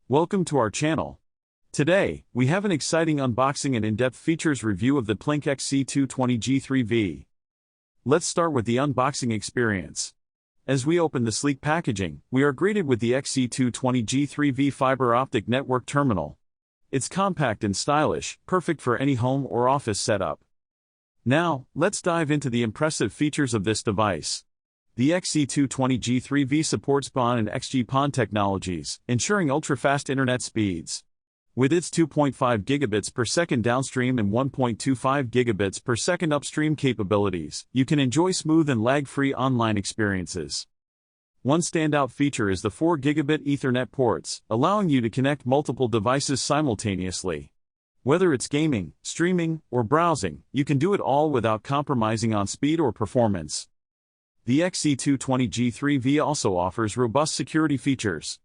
Welcome to our channel. Today, we have an exciting unboxing and in-depth features review of the TPlink XC-220G3v. Let's start with the unboxing experience. As we open the sleek packaging, we are greeted with the XC-220G3v fiber optic network terminal. It's compact and stylish, perfect for any home or office setup. Now, let's dive into the impressive features of this device. The XC-220G3v supports GPON and XG-PON technologies, ensuring ultra-fast internet speeds. With its 2.5 gigabits per second downstream and 1.25 gigabits per second upstream capabilities, you can enjoy smooth and lag-free online experiences. One standout feature is the 4 gigabit Ethernet ports, allowing you to connect multiple devices simultaneously. Whether it's gaming, streaming, or browsing, you can do it all without compromising on speed or performance. The XC-220G3v also offers robust security features.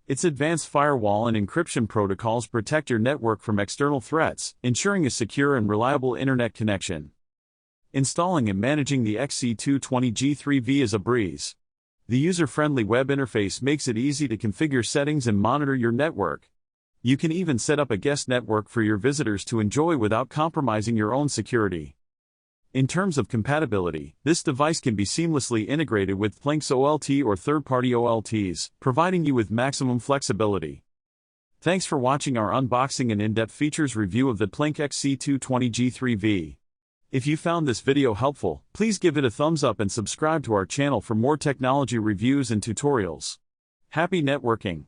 Its advanced firewall and encryption protocols protect your network from external threats, ensuring a secure and reliable internet connection. Installing and managing the XC-220G3v is a breeze. The user-friendly web interface makes it easy to configure settings and monitor your network. You can even set up a guest network for your visitors to enjoy without compromising your own security. In terms of compatibility, this device can be seamlessly integrated with TPlink's OLT or third-party OLTs, providing you with maximum flexibility. Thanks for watching our unboxing and in-depth features review of the TPlink XC-220G3v. If you found this video helpful, please give it a thumbs up and subscribe to our channel for more technology reviews and tutorials. Happy networking!